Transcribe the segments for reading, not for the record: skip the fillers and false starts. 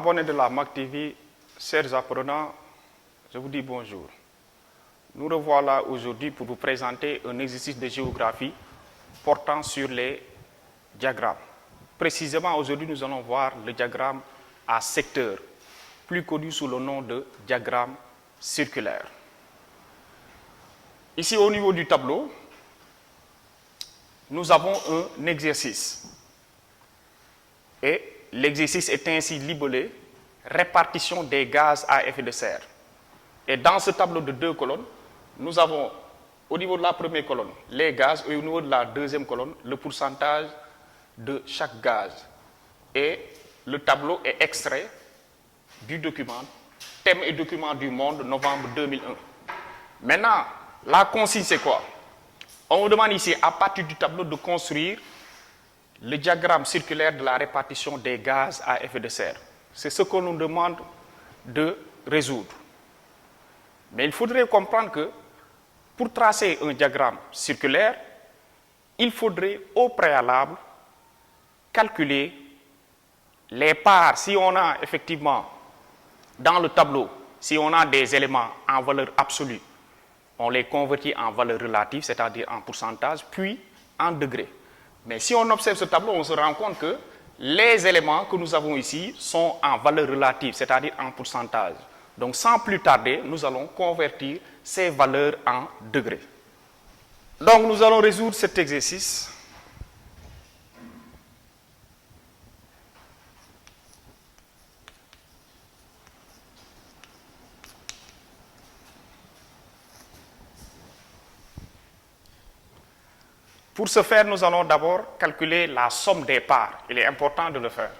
Abonnés de la MAC TV, chers apprenants, je vous dis bonjour. Nous revoilà aujourd'hui pour vous présenter un exercice de géographie portant sur les diagrammes. Précisément, aujourd'hui, nous allons voir le diagramme à secteur, plus connu sous le nom de diagramme circulaire. Ici, au niveau du tableau, nous avons un exercice. Et l'exercice est ainsi libellé « Répartition des gaz à effet de serre ». Et dans ce tableau de deux colonnes, nous avons au niveau de la première colonne les gaz et au niveau de la deuxième colonne le pourcentage de chaque gaz. Et le tableau est extrait du document Thème et documents du monde, novembre 2001. Maintenant, la consigne c'est quoi? On vous demande ici, à partir du tableau, de construire le diagramme circulaire de la répartition des gaz à effet de serre. C'est ce qu'on nous demande de résoudre. Mais il faudrait comprendre que pour tracer un diagramme circulaire, il faudrait au préalable calculer les parts. Si on a effectivement dans le tableau, si on a des éléments en valeur absolue, on les convertit en valeur relative, c'est-à-dire en pourcentage, puis en degrés. Mais si on observe ce tableau, on se rend compte que les éléments que nous avons ici sont en valeur relative, c'est-à-dire en pourcentage. Donc, sans plus tarder, nous allons convertir ces valeurs en degrés. Donc, nous allons résoudre cet exercice. Pour ce faire, nous allons d'abord calculer la somme des parts. Il est important de le faire.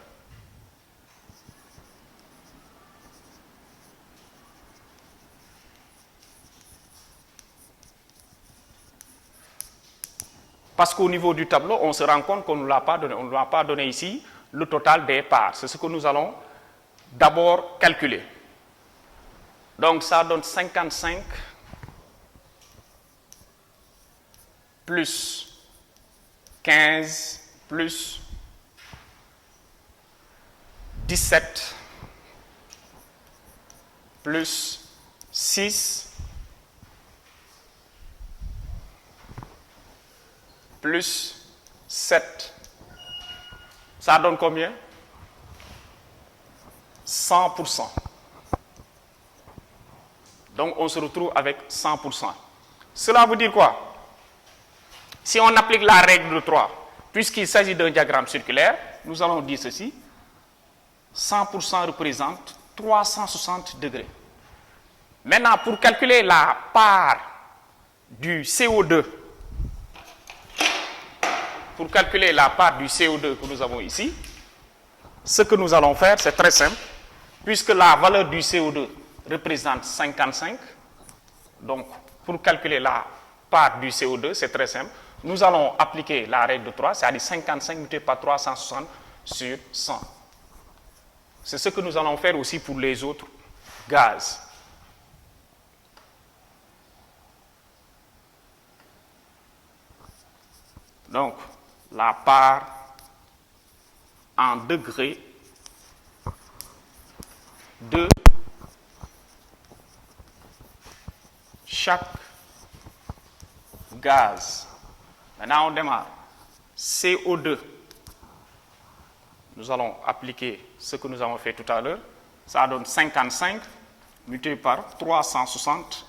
Parce qu'au niveau du tableau, on se rend compte qu'on ne l'a pas donné. On ne l'a pas donné ici le total des parts. C'est ce que nous allons d'abord calculer. Donc, ça donne 55 plus 15 plus 17 plus 6 plus 7. Ça donne combien? 100%. Donc, on se retrouve avec 100%. Cela veut dire quoi? Si on applique la règle de 3, puisqu'il s'agit d'un diagramme circulaire, nous allons dire ceci. 100% représente 360 degrés. Maintenant, pour calculer la part du CO2, que nous avons ici, ce que nous allons faire, c'est très simple. Puisque la valeur du CO2 représente 55, donc pour calculer la part du CO2, c'est très simple. Nous allons appliquer la règle de 3, c'est-à-dire 55 multiplié par 360 sur 100. C'est ce que nous allons faire aussi pour les autres gaz. Donc, la part en degrés de chaque gaz. Maintenant, on démarre. CO2. Nous allons appliquer ce que nous avons fait tout à l'heure. Ça donne 55 multiplié par 360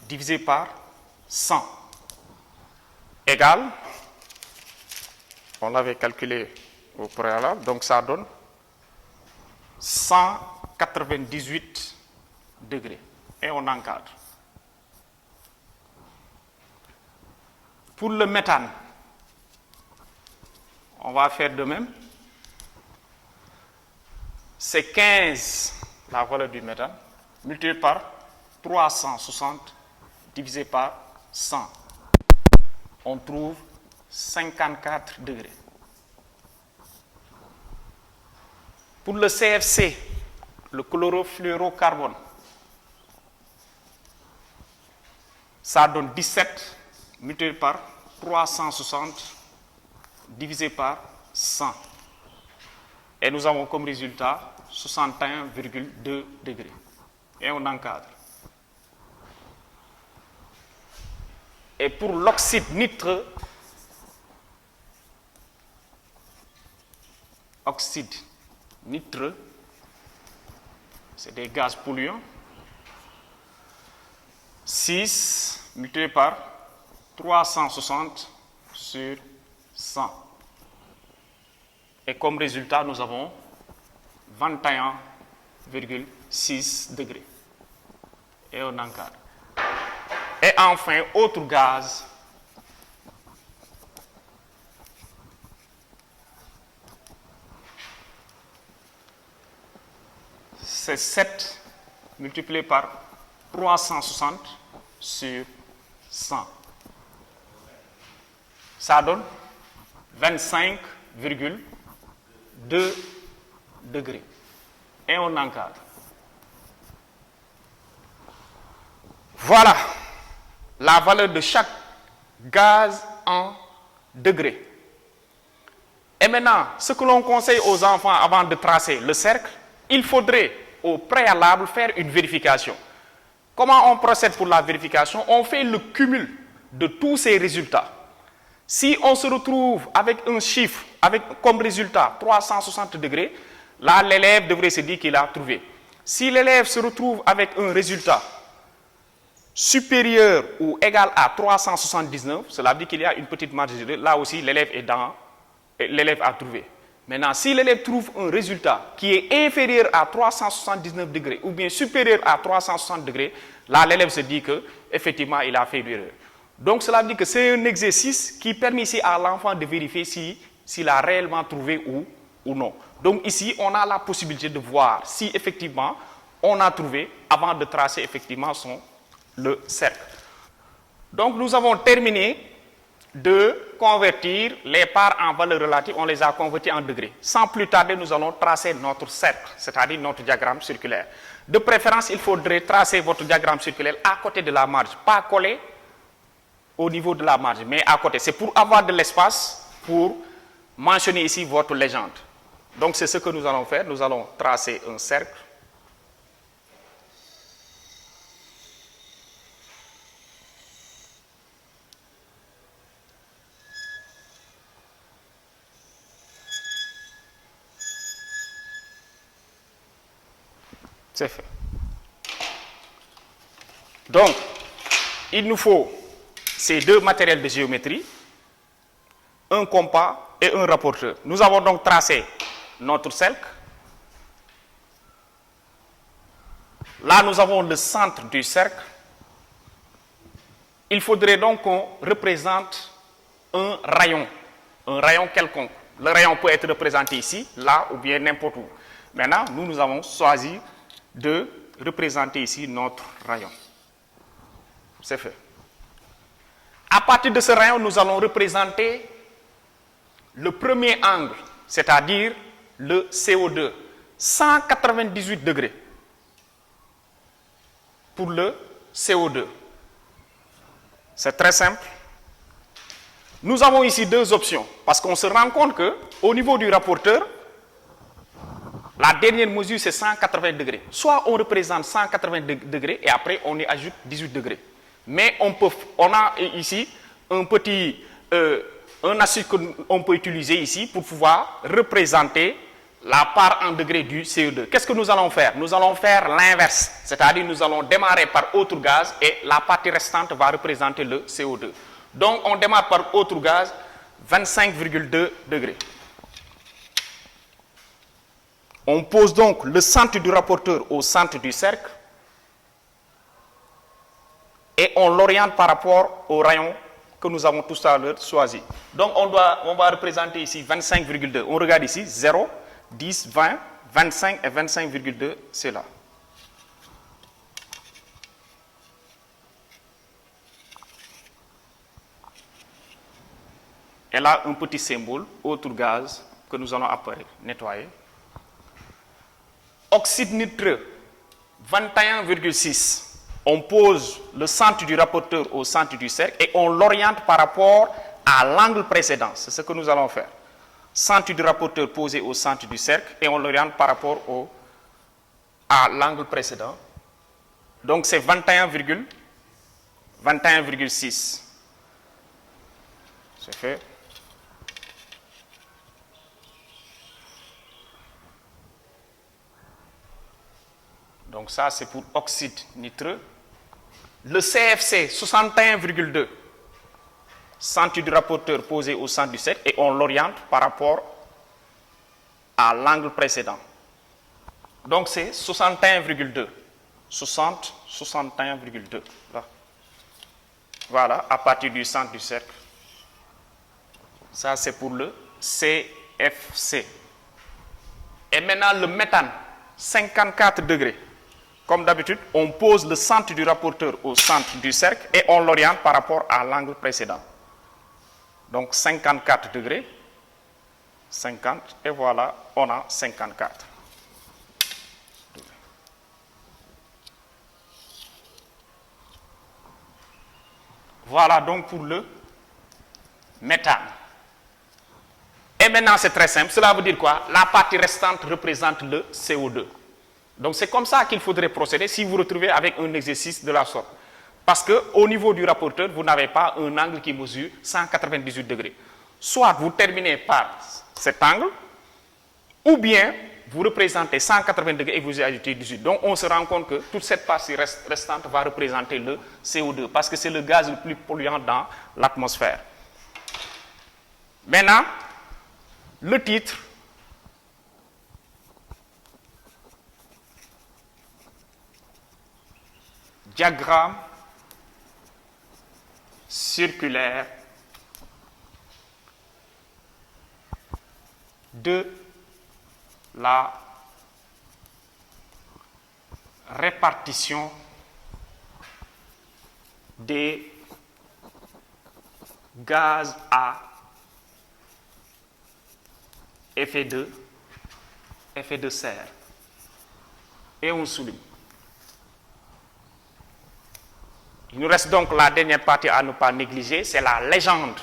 divisé par 100 égale, on l'avait calculé au préalable, donc ça donne 198 degrés. Et on encadre. Pour le méthane, on va faire de même. C'est 15, la valeur du méthane, multiplié par 360 divisé par 100. On trouve 54 degrés. Pour le CFC, le chlorofluorocarbone, ça donne 17 multiplié par 360 divisé par 100. Et nous avons comme résultat 61,2 degrés. Et on encadre. Et pour l'oxyde nitreux, c'est des gaz polluants. 6 multiplié par 360 sur 100. Et comme résultat, nous avons 21,6 degrés. Et on encadre. Et enfin, autre gaz, c'est 7 multiplié par 360 sur 100. Ça donne 25,2 degrés. Et on encadre. Voilà la valeur de chaque gaz en degrés. Et maintenant, ce que l'on conseille aux enfants avant de tracer le cercle, il faudrait au préalable faire une vérification. Comment on procède pour la vérification? On fait le cumul de tous ces résultats. Si on se retrouve avec un chiffre, comme résultat 360 degrés, là l'élève devrait se dire qu'il a trouvé. Si l'élève se retrouve avec un résultat supérieur ou égal à 379, cela veut dire qu'il y a une petite marge d'erreur. Là aussi, l'élève a trouvé. Maintenant, si l'élève trouve un résultat qui est inférieur à 379 degrés ou bien supérieur à 360 degrés, là, l'élève se dit qu'effectivement, il a fait une erreur. Donc, cela veut dire que c'est un exercice qui permet ici à l'enfant de vérifier s'il a réellement trouvé ou non. Donc, ici, on a la possibilité de voir si effectivement on a trouvé avant de tracer effectivement le cercle. Donc, nous avons terminé de convertir les parts en valeurs relatives, on les a converties en degrés. Sans plus tarder, nous allons tracer notre cercle, c'est-à-dire notre diagramme circulaire. De préférence, il faudrait tracer votre diagramme circulaire à côté de la marge, pas collé au niveau de la marge, mais à côté. C'est pour avoir de l'espace pour mentionner ici votre légende. Donc, c'est ce que nous allons faire. Nous allons tracer un cercle. C'est fait. Donc, il nous faut ces deux matériels de géométrie, un compas et un rapporteur. Nous avons donc tracé notre cercle. Là, nous avons le centre du cercle. Il faudrait donc qu'on représente un rayon quelconque. Le rayon peut être représenté ici, là ou bien n'importe où. Maintenant, nous avons choisi de représenter ici notre rayon. C'est fait. À partir de ce rayon, nous allons représenter le premier angle, c'est-à-dire le CO2, 198 degrés pour le CO2. C'est très simple. Nous avons ici deux options, parce qu'on se rend compte qu'au niveau du rapporteur, la dernière mesure, c'est 180 degrés. Soit on représente 180 degrés et après on y ajoute 18 degrés. Mais on a ici un petit astuce qu'on peut utiliser ici pour pouvoir représenter la part en degrés du CO2. Qu'est-ce que nous allons faire? Nous allons faire l'inverse. C'est-à-dire nous allons démarrer par autre gaz et la partie restante va représenter le CO2. Donc on démarre par autre gaz, 25,2 degrés. On pose donc le centre du rapporteur au centre du cercle et on l'oriente par rapport au rayon que nous avons tout à l'heure choisi. Donc on va représenter ici 25,2. On regarde ici 0, 10, 20, 25 et 25,2, c'est là. Et là, un petit symbole, autre gaz que nous allons après nettoyer. Oxyde nitreux, 21,6. On pose le centre du rapporteur au centre du cercle et on l'oriente par rapport à l'angle précédent. C'est ce que nous allons faire. Centre du rapporteur posé au centre du cercle et on l'oriente par rapport au à l'angle précédent. Donc c'est 21,6. C'est fait. Donc ça, c'est pour oxyde nitreux. Le CFC, 61,2. Centre du rapporteur posé au centre du cercle et on l'oriente par rapport à l'angle précédent. Donc c'est 61,2. 60, 61,2. Voilà, à partir du centre du cercle. Ça, c'est pour le CFC. Et maintenant, le méthane, 54 degrés. Comme d'habitude, on pose le centre du rapporteur au centre du cercle et on l'oriente par rapport à l'angle précédent. Donc 54 degrés, 50, et voilà, on a 54. Voilà donc pour le méthane. Et maintenant, c'est très simple. Cela veut dire quoi? La partie restante représente le CO2. Donc, c'est comme ça qu'il faudrait procéder si vous vous retrouvez avec un exercice de la sorte. Parce qu'au niveau du rapporteur, vous n'avez pas un angle qui mesure 198 degrés. Soit vous terminez par cet angle, ou bien vous représentez 180 degrés et vous ajoutez 18. Donc, on se rend compte que toute cette partie restante va représenter le CO2, parce que c'est le gaz le plus polluant dans l'atmosphère. Maintenant, le titre, diagramme circulaire de la répartition des gaz à effet de serre. Et on souligne. Il nous reste donc la dernière partie à ne pas négliger, c'est la légende,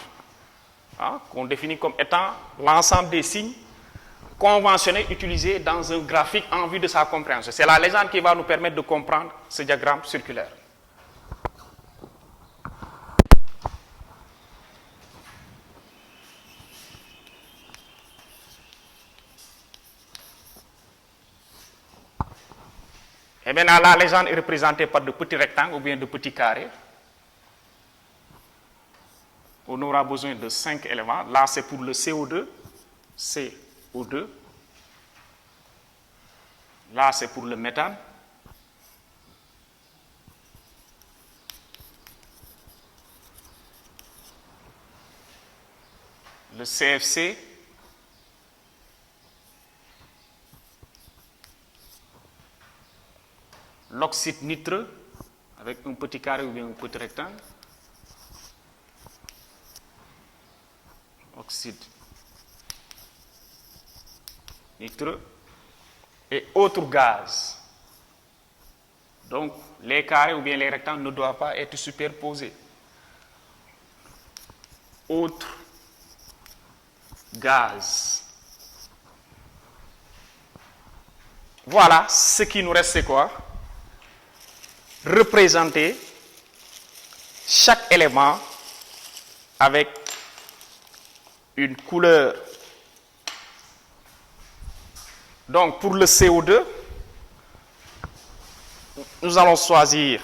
qu'on définit comme étant l'ensemble des signes conventionnels utilisés dans un graphique en vue de sa compréhension. C'est la légende qui va nous permettre de comprendre ce diagramme circulaire. Et maintenant, la légende est représentée par de petits rectangles ou bien de petits carrés. On aura besoin de 5 éléments. Là, c'est pour le CO2. CO2. Là, c'est pour le méthane. Le CFC. L'oxyde nitreux, avec un petit carré ou bien un petit rectangle. Oxyde nitreux et autres gaz. Donc, les carrés ou bien les rectangles ne doivent pas être superposés. Autres gaz. Voilà, ce qui nous reste, c'est quoi? Représenter chaque élément avec une couleur. Donc, pour le CO2, nous allons choisir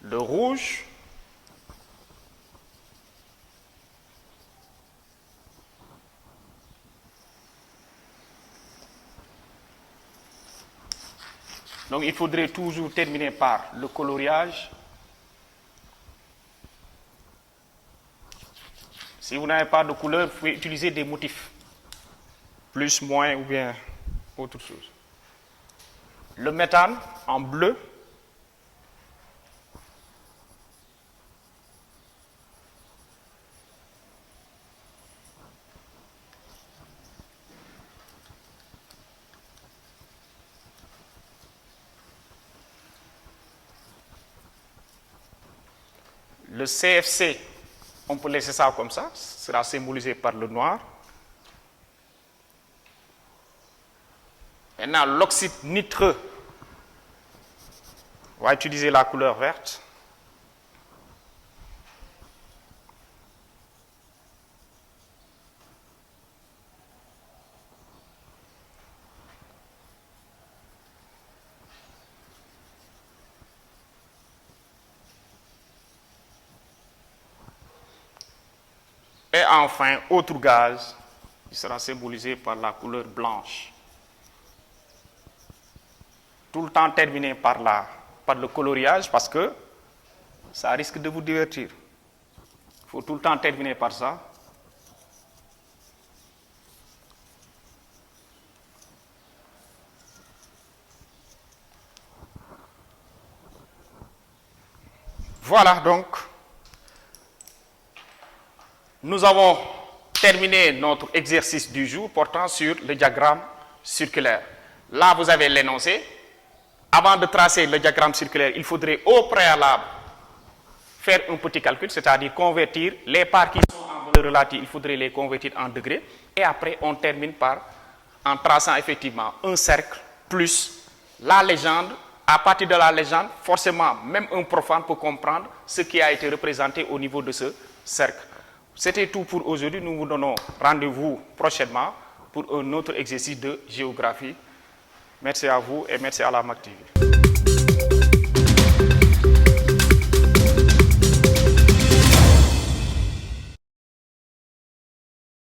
le rouge. Donc, il faudrait toujours terminer par le coloriage. Si vous n'avez pas de couleur, vous pouvez utiliser des motifs. Plus, moins ou bien autre chose. Le méthane en bleu. Le CFC, on peut laisser ça comme ça, sera symbolisé par le noir. Maintenant, l'oxyde nitreux, On va utiliser la couleur verte. Et enfin, autre gaz qui sera symbolisé par la couleur blanche. Tout le temps terminé par le coloriage parce que ça risque de vous divertir. Il faut tout le temps terminer par ça. Voilà donc, nous avons terminé notre exercice du jour portant sur le diagramme circulaire. Là, vous avez l'énoncé. Avant de tracer le diagramme circulaire, il faudrait au préalable faire un petit calcul, c'est-à-dire convertir les parts qui sont en valeur relative, il faudrait les convertir en degrés. Et après, on termine en traçant effectivement un cercle plus la légende. À partir de la légende, forcément, même un profane peut comprendre ce qui a été représenté au niveau de ce cercle. C'était tout pour aujourd'hui. Nous vous donnons rendez-vous prochainement pour un autre exercice de géographie. Merci à vous et merci à la MAC TV.